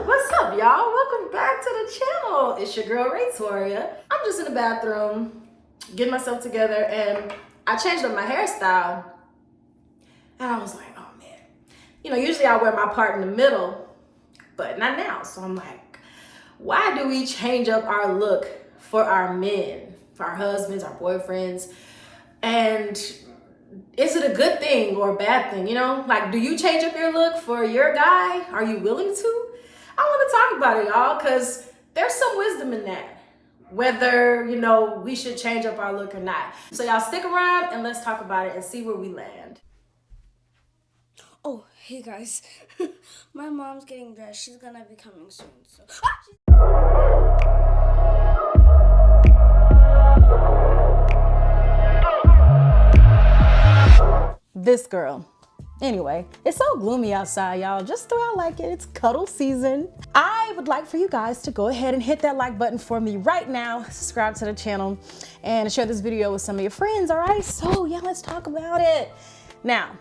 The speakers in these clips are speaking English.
What's up, y'all? Welcome back to the channel. It's your girl Raytoria. I'm just in the bathroom getting myself together, and I changed up my hairstyle, and I was like, oh man, usually I wear my part in the middle, but not now. So I'm like, why do we change up our look for our men, for our husbands, our boyfriends? And is it a good thing or a bad thing? Like, do you change up your look for your guy? Are you willing to? I want to talk about it, y'all, because there's some wisdom in that, whether, we should change up our look or not. So y'all stick around and let's talk about it and see where we land. Oh, hey guys. My mom's getting dressed. She's gonna be coming soon. So. This girl. Anyway, it's so gloomy outside, y'all. Just throw out like it. It's cuddle season. I would like for you guys to go ahead and hit that like button for me right now. Subscribe to the channel and share this video with some of your friends, all right? So yeah, let's talk about it. Now,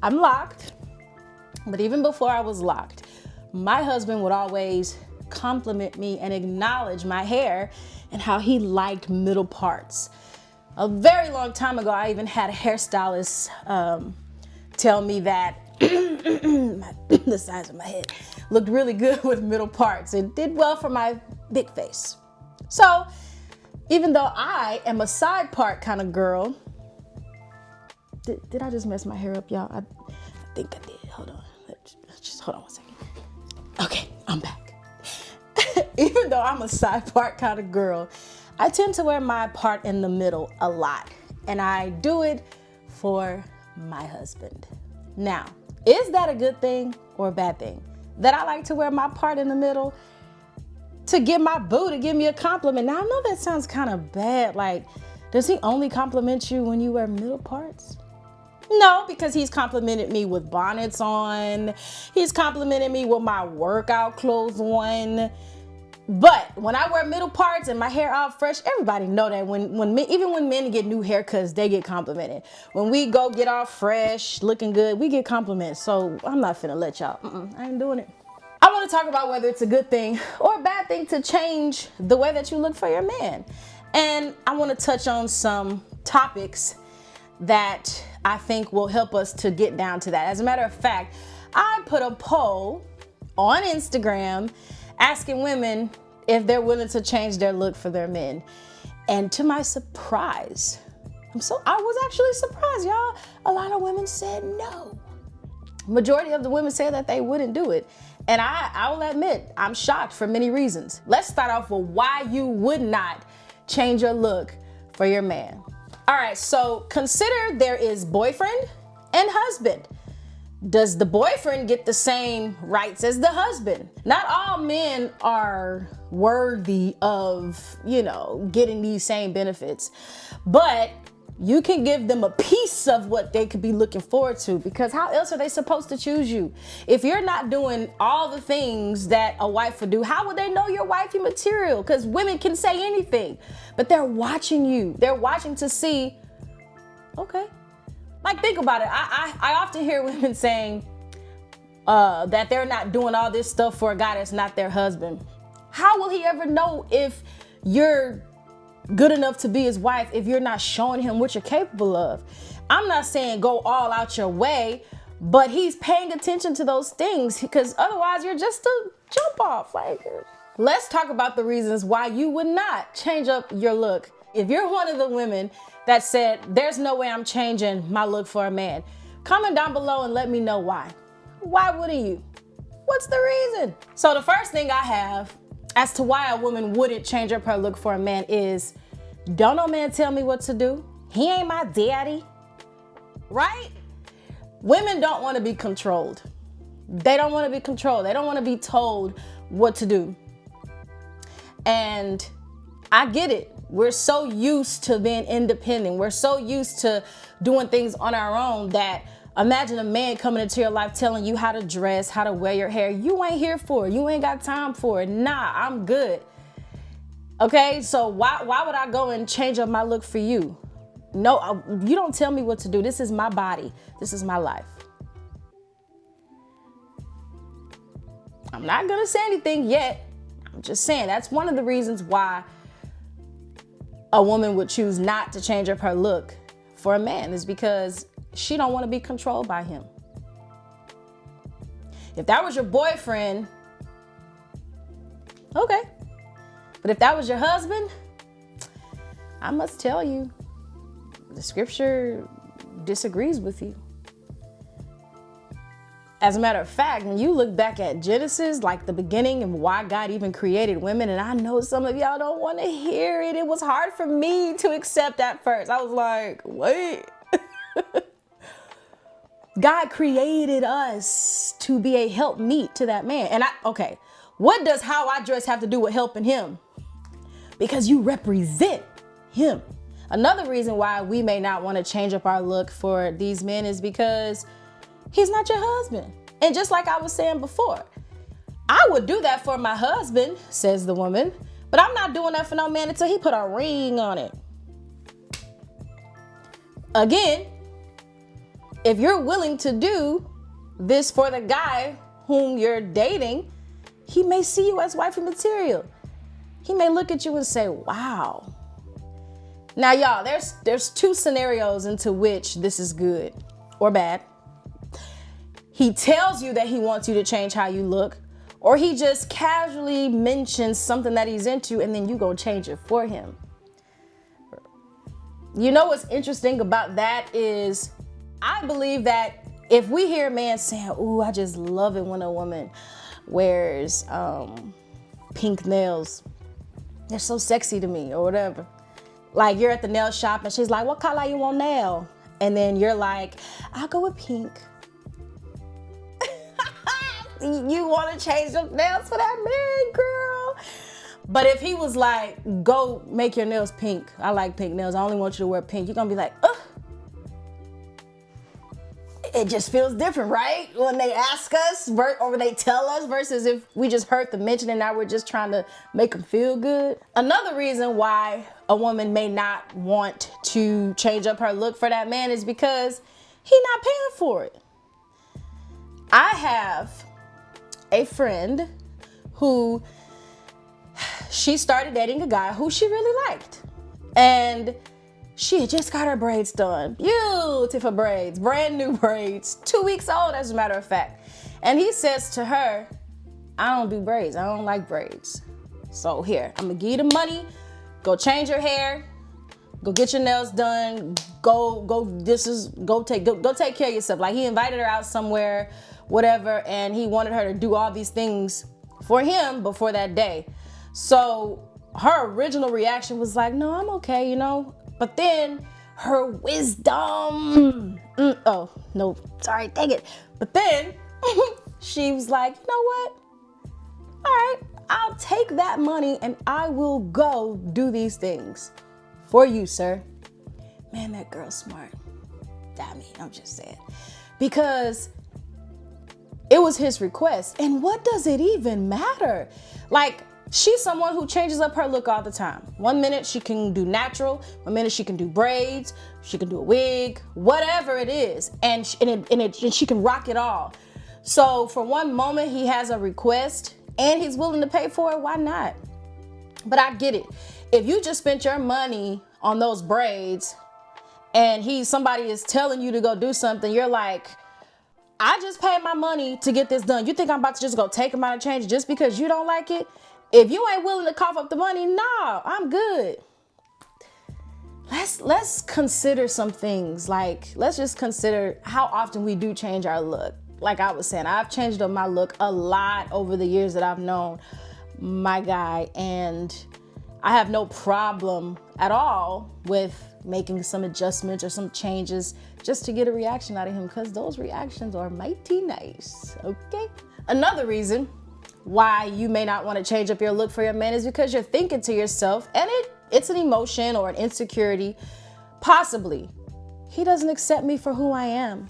I'm locked, but even before I was locked, my husband would always compliment me and acknowledge my hair and how he liked middle parts. A very long time ago, I even had a hairstylist tell me that the size of my head looked really good with middle parts. It did well for my big face. So even though I am a side part kind of girl, did I just mess my hair up, y'all? I think I did. Hold on. Just hold on one second. Okay, I'm back. Even though I'm a side part kind of girl, I tend to wear my part in the middle a lot, and I do it for my husband. Now, is that a good thing or a bad thing? That I like to wear my part in the middle to give my boo to give me a compliment. Now, I know that sounds kind of bad. Like, does he only compliment you when you wear middle parts? No, because he's complimented me with bonnets on. He's complimented me with my workout clothes on. But when I wear middle parts and my hair out fresh, everybody know that even when men get new haircuts, they get complimented. When we go get all fresh, looking good, we get compliments. So I'm not finna let y'all, I ain't doing it. I wanna talk about whether it's a good thing or a bad thing to change the way that you look for your man. And I wanna touch on some topics that I think will help us to get down to that. As a matter of fact, I put a poll on Instagram asking women if they're willing to change their look for their men. And to my surprise, I was actually surprised, y'all. A lot of women said no. Majority of the women said that they wouldn't do it. And I will admit, I'm shocked for many reasons. Let's start off with why you would not change your look for your man. All right, so consider there is boyfriend and husband. Does the boyfriend get the same rights as the husband? Not all men are worthy of, getting these same benefits, but you can give them a piece of what they could be looking forward to, because how else are they supposed to choose you? If you're not doing all the things that a wife would do, how would they know you're wifey material? Because women can say anything, but they're watching you. They're watching to see, okay. Like, think about it. I often hear women saying that they're not doing all this stuff for a guy that's not their husband. How will he ever know if you're good enough to be his wife if you're not showing him what you're capable of? I'm not saying go all out your way, but he's paying attention to those things, because otherwise you're just a jump off. Like, let's talk about the reasons why you would not change up your look. If you're one of the women that said, there's no way I'm changing my look for a man, comment down below and let me know why. Why wouldn't you? What's the reason? So the first thing I have as to why a woman wouldn't change up her look for a man is, don't no man tell me what to do. He ain't my daddy, right? Women don't want to be controlled. They don't want to be controlled. They don't want to be told what to do. And I get it. We're so used to being independent. We're so used to doing things on our own that imagine a man coming into your life telling you how to dress, how to wear your hair. You ain't here for it. You ain't got time for it. Nah, I'm good. Okay, so why would I go and change up my look for you? No, you don't tell me what to do. This is my body. This is my life. I'm not gonna say anything yet. I'm just saying that's one of the reasons why a woman would choose not to change up her look for a man, is because she don't want to be controlled by him. If that was your boyfriend, okay. But if that was your husband, I must tell you, the scripture disagrees with you. As a matter of fact, when you look back at Genesis, like the beginning and why God even created women, and I know some of y'all don't want to hear it. It was hard for me to accept at first. I was like, wait. God created us to be a helpmeet to that man. And okay, what does how I dress have to do with helping him? Because you represent him. Another reason why we may not want to change up our look for these men is because he's not your husband. And just like I was saying before, I would do that for my husband, says the woman, but I'm not doing that for no man until he put a ring on it. Again, if you're willing to do this for the guy whom you're dating, he may see you as wifey material. He may look at you and say, wow. Now, y'all, there's two scenarios into which this is good or bad. He tells you that he wants you to change how you look, or he just casually mentions something that he's into and then you go change it for him. You know what's interesting about that is I believe that if we hear a man saying, ooh, I just love it when a woman wears pink nails. They're so sexy to me, or whatever. Like you're at the nail shop and she's like, what color you want nail? And then you're like, I'll go with pink. You want to change your nails for that man, girl. But if he was like, go make your nails pink. I like pink nails. I only want you to wear pink. You're going to be like, ugh. It just feels different, right? When they ask us or when they tell us versus if we just heard the mention and now we're just trying to make them feel good. Another reason why a woman may not want to change up her look for that man is because he's not paying for it. I have a friend who she started dating a guy who she really liked. And she had just got her braids done. Beautiful braids, brand new braids, 2 weeks old as a matter of fact. And he says to her, I don't do braids. I don't like braids. So here, I'm gonna give you the money. Go change your hair. Go get your nails done. Go take care of yourself. Like he invited her out somewhere, whatever, and he wanted her to do all these things for him before that day. So her original reaction was like, no, I'm okay, you know? But then her wisdom, oh, no, sorry, dang it. But then she was like, you know what? All right, I'll take that money and I will go do these things for you, sir. Man, that girl's smart. I mean, I'm just saying. Because it was his request. And what does it even matter? Like, she's someone who changes up her look all the time. 1 minute she can do natural, 1 minute she can do braids, she can do a wig, whatever it is, and she can rock it all. So for one moment he has a request and he's willing to pay for it, why not? But I get it. If you just spent your money on those braids and somebody is telling you to go do something, you're like, I just paid my money to get this done. You think I'm about to just go take them out of change just because you don't like it? If you ain't willing to cough up the money, no, I'm good. Let's consider some things. Like, let's just consider how often we do change our look. Like I was saying, I've changed up my look a lot over the years that I've known my guy, and I have no problem at all with making some adjustments or some changes just to get a reaction out of him, because those reactions are mighty nice, okay? Another reason why you may not want to change up your look for your man is because you're thinking to yourself, and it's an emotion or an insecurity, possibly, he doesn't accept me for who I am.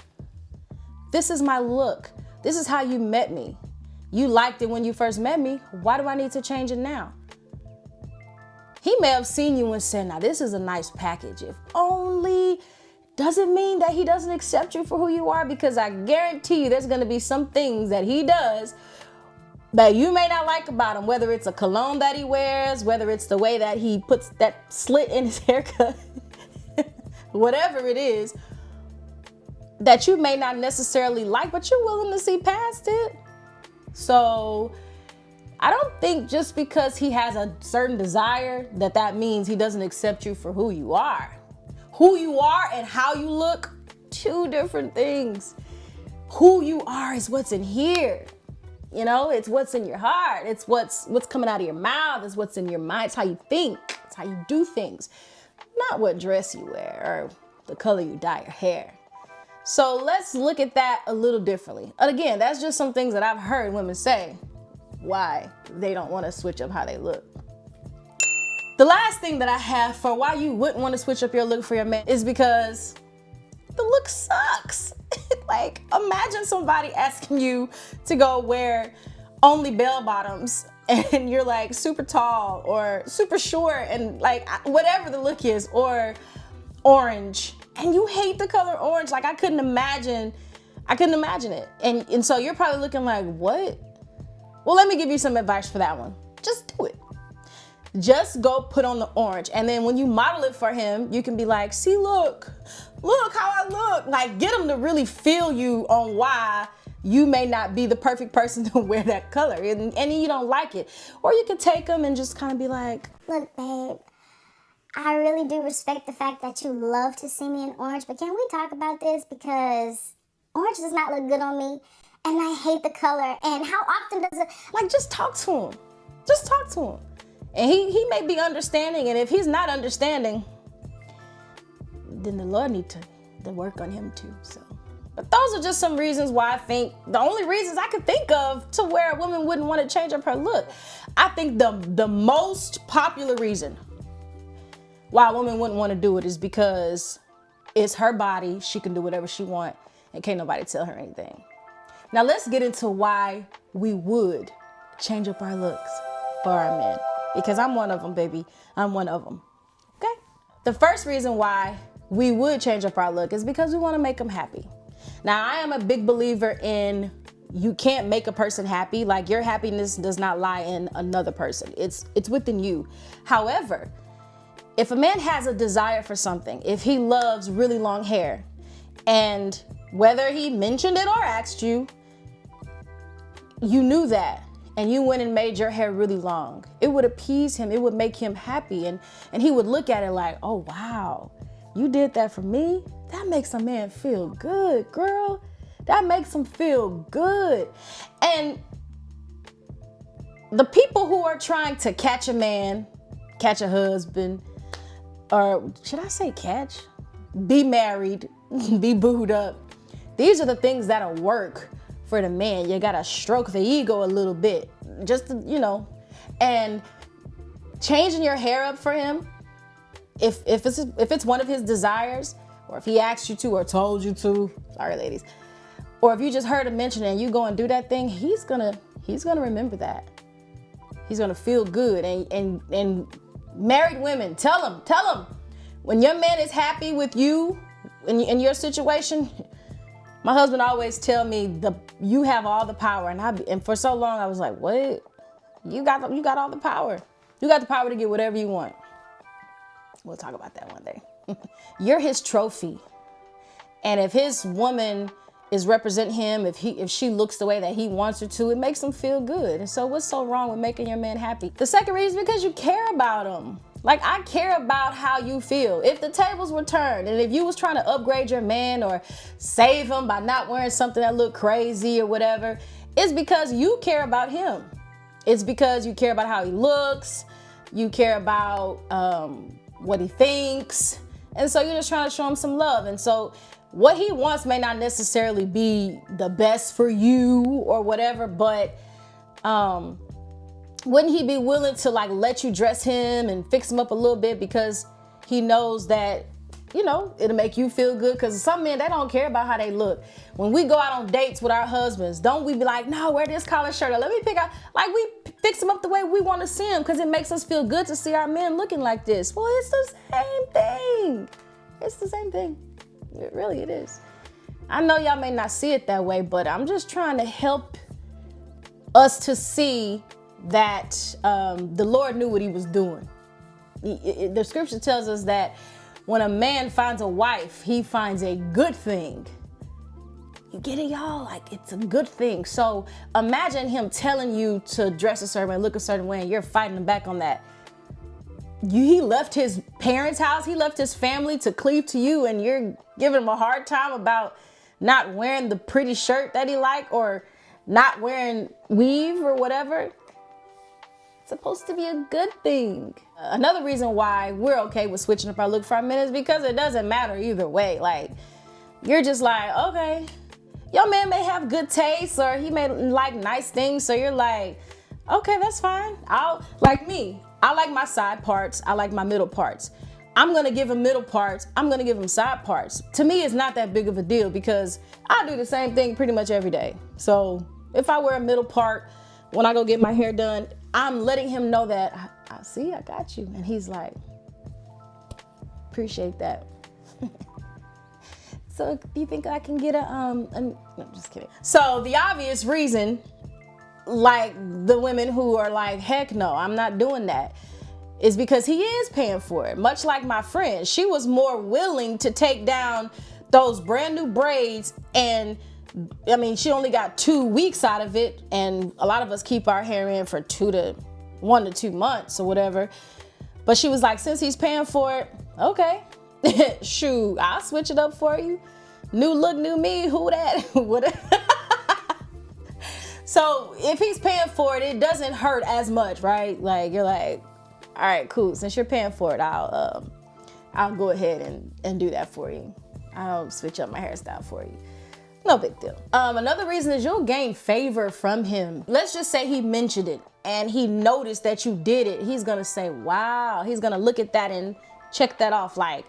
This is my look. This is how you met me. You liked it when you first met me. Why do I need to change it now? He may have seen you and said, now this is a nice package. If only, doesn't mean that he doesn't accept you for who you are, because I guarantee you there's gonna be some things that he does that you may not like about him, whether it's a cologne that he wears, whether it's the way that he puts that slit in his haircut, whatever it is, that you may not necessarily like, but you're willing to see past it. So I don't think just because he has a certain desire that means he doesn't accept you for who you are. Who you are and how you look, two different things. Who you are is what's in here. You know, it's what's in your heart. It's what's coming out of your mouth. It's what's in your mind. It's how you think. It's how you do things. Not what dress you wear or the color you dye your hair. So let's look at that a little differently. And again, that's just some things that I've heard women say why they don't want to switch up how they look. The last thing that I have for why you wouldn't want to switch up your look for your man is because the look sucks. Like, imagine somebody asking you to go wear only bell bottoms and you're like super tall or super short and like whatever the look is, or orange, and you hate the color orange. Like, I couldn't imagine it. And so you're probably looking like, what? Well, let me give you some advice for that one. Just do it. Just go put on the orange. And then when you model it for him, you can be like, see, look how I look. Like, get him to really feel you on why you may not be the perfect person to wear that color and you don't like it. Or you could take him and just kind of be like, look, babe, I really do respect the fact that you love to see me in orange, but can we talk about this? Because orange does not look good on me, and I hate the color. And how often does it... Like, just talk to him. Just talk to him. And he may be understanding, and if he's not understanding, then the Lord need to work on him too. So, but those are just some reasons why I think, the only reasons I could think of to where a woman wouldn't want to change up her look. I think the most popular reason why a woman wouldn't want to do it is because it's her body. She can do whatever she wants, and can't nobody tell her anything. Now let's get into why we would change up our looks for our men. Because I'm one of them, baby. I'm one of them. Okay? The first reason why we would change up our look is because we want to make them happy. Now, I am a big believer in you can't make a person happy. Like, your happiness does not lie in another person. It's within you. However, if a man has a desire for something, if he loves really long hair, and whether he mentioned it or asked you, you knew that, and you went and made your hair really long, it would appease him. It would make him happy. And he would look at it like, oh, wow, you did that for me? That makes a man feel good, girl. That makes him feel good. And the people who are trying to catch a man, catch a husband, or should I say catch? Be married, be booed up. These are the things that'll work for the man. You gotta stroke the ego a little bit, just to, and changing your hair up for him. If it's one of his desires, or if he asked you to or told you to, sorry ladies, or if you just heard him mention it and you go and do that thing, he's gonna remember that. He's gonna feel good. And married women, tell him, when your man is happy with you in your situation. My husband always tell me you have all the power, and for so long I was like, what? You got all the power. You got the power to get whatever you want. We'll talk about that one day. You're his trophy, and if his woman is representing him, if she looks the way that he wants her to, it makes him feel good. And so what's so wrong with making your man happy? The second reason is because you care about him. Like, I care about how you feel. If the tables were turned and if you was trying to upgrade your man or save him by not wearing something that looked crazy or whatever, it's because you care about him. It's because you care about how he looks. You care about what he thinks. And so you're just trying to show him some love. And so what he wants may not necessarily be the best for you or whatever, but wouldn't he be willing to like let you dress him and fix him up a little bit because he knows that, it'll make you feel good? Because some men, they don't care about how they look. When we go out on dates with our husbands, don't we be like, no, wear this collar shirt, or let me pick out, like, we fix him up the way we want to see him because it makes us feel good to see our men looking like this. Well, it's the same thing. It's the same thing. It is. I know y'all may not see it that way, but I'm just trying to help us to see that the Lord knew what he was doing. The scripture tells us that when a man finds a wife, he finds a good thing. You get it, y'all? Like, it's a good thing. So imagine him telling you to dress a certain way, look a certain way, and you're fighting him back on that. He left his parents' house, he left his family to cleave to you, and you're giving him a hard time about not wearing the pretty shirt that he liked or not wearing weave or whatever. It's supposed to be a good thing. Another reason why we're okay with switching up our look for a minute is because it doesn't matter either way. Like, you're just like, okay, your man may have good taste or he may like nice things. So you're like, okay, that's fine. Like me, I like my side parts. I like my middle parts. I'm gonna give him middle parts. I'm gonna give him side parts. To me, it's not that big of a deal because I do the same thing pretty much every day. So if I wear a middle part when I go get my hair done, I'm letting him know that I see, I got you. And he's like, appreciate that. So do you think I can get no, just kidding. So the obvious reason, like the women who are like, heck no, I'm not doing that, is because he is paying for it. Much like my friend, she was more willing to take down those brand new braids, and I mean, she only got 2 weeks out of it, and a lot of us keep our hair in for 1 to 2 months or whatever. But she was like, since he's paying for it, okay, shoot, I'll switch it up for you. New look, new me, who that? Whatever. So if he's paying for it, it doesn't hurt as much, right? Like, you're like, all right, cool. Since you're paying for it, I'll go ahead and do that for you. I'll switch up my hairstyle for you. No big deal. Another reason is you'll gain favor from him. Let's just say he mentioned it and he noticed that you did it. He's gonna say, wow. He's gonna look at that and check that off. Like,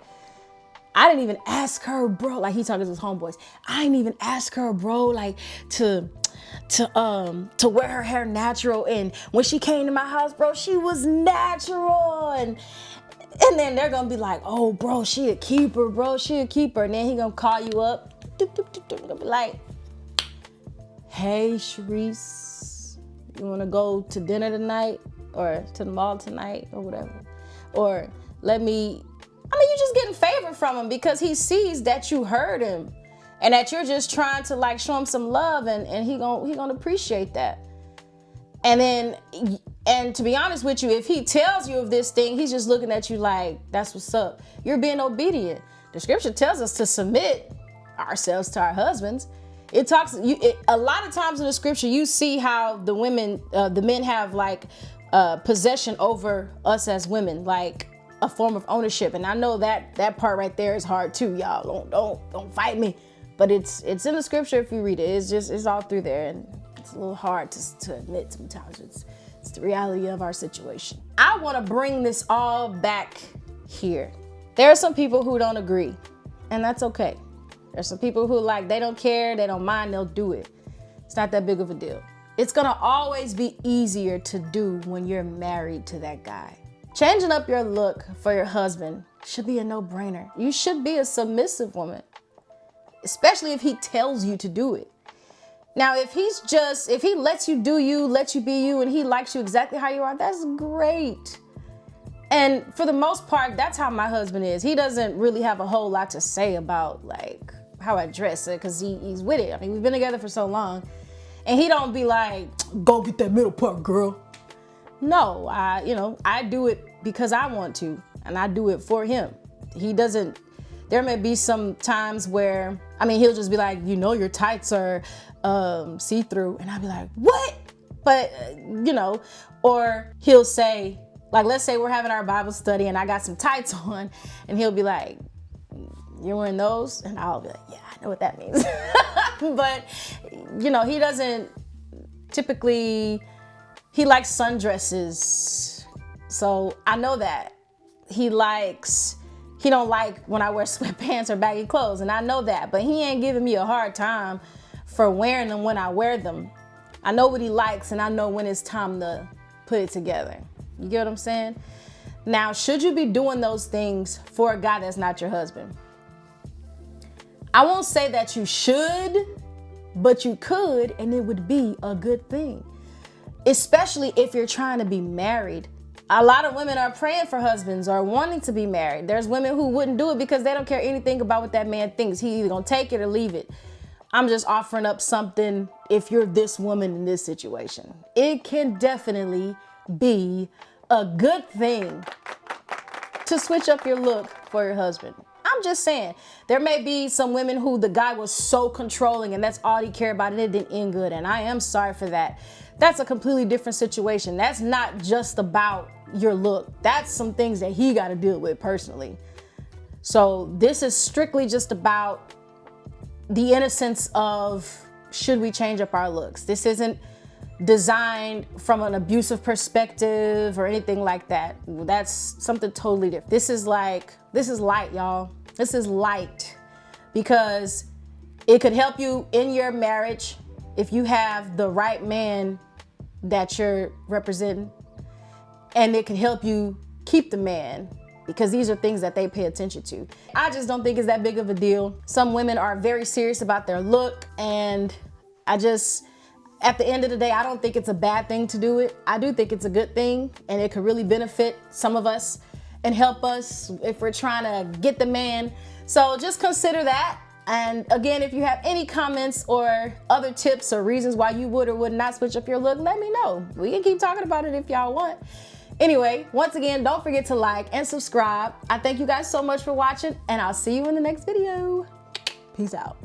I didn't even ask her, bro. Like, he talking to his homeboys. I didn't even ask her, bro, like to wear her hair natural. And when she came to my house, bro, she was natural. And then they're gonna be like, oh, bro, she a keeper, bro. She a keeper. And then he gonna call you up. Gonna be like, hey, Sharice, you wanna go to dinner tonight or to the mall tonight or whatever? Or you're just getting favor from him because he sees that you heard him and that you're just trying to like show him some love, and he gonna appreciate that. And to be honest with you, if he tells you of this thing, he's just looking at you like, that's what's up. You're being obedient. The scripture tells us to submit ourselves to our husbands. A lot of times in the scripture, you see how the men have like possession over us as women, like a form of ownership. And I know that part right there is hard too, y'all. Don't fight me. But it's in the scripture if you read it. It's all through there, and it's a little hard to admit sometimes. It's the reality of our situation. I want to bring this all back here. There are some people who don't agree, and that's okay. There's some people who they don't care, they don't mind, they'll do it. It's not that big of a deal. It's gonna always be easier to do when you're married to that guy. Changing up your look for your husband should be a no-brainer. You should be a submissive woman, especially if he tells you to do it. Now, if he lets you do you, lets you be you, and he likes you exactly how you are, that's great. And for the most part, that's how my husband is. He doesn't really have a whole lot to say about how I dress, because he's with it. I mean, we've been together for so long, and he don't be like, go get that middle part, girl. No, I do it because I want to, and I do it for him. He doesn't. There may be some times where, he'll just be like, your tights are see-through, and I'll be like, what? But or he'll say, let's say we're having our Bible study and I got some tights on, and he'll be like, you're wearing those? And I'll be like, yeah, I know what that means. But, he doesn't typically, he likes sundresses. So I know that. He don't like when I wear sweatpants or baggy clothes, and I know that. But he ain't giving me a hard time for wearing them when I wear them. I know what he likes, and I know when it's time to put it together. You get what I'm saying? Now, should you be doing those things for a guy that's not your husband? I won't say that you should, but you could, and it would be a good thing. especially if you're trying to be married. A lot of women are praying for husbands or wanting to be married. There's women who wouldn't do it because they don't care anything about what that man thinks. He either gonna take it or leave it. I'm just offering up something if you're this woman in this situation. It can definitely be a good thing to switch up your look for your husband. I'm just saying, there may be some women who the guy was so controlling and that's all he cared about and it didn't end good. And I am sorry for that. That's a completely different situation. That's not just about your look. That's some things that he got to deal with personally. So this is strictly just about the innocence of, should we change up our looks? This isn't designed from an abusive perspective or anything like that. That's something totally different. This is light, y'all. This is light because it could help you in your marriage if you have the right man that you're representing, and it can help you keep the man because these are things that they pay attention to. I just don't think it's that big of a deal. Some women are very serious about their look, and at the end of the day, I don't think it's a bad thing to do it. I do think it's a good thing, and it could really benefit some of us and help us if we're trying to get the man. So just consider that. And again, if you have any comments or other tips or reasons why you would or would not switch up your look, let me know. We can keep talking about it if y'all want. Anyway, once again, don't forget to like and subscribe. I thank you guys so much for watching, and I'll see you in the next video. Peace out.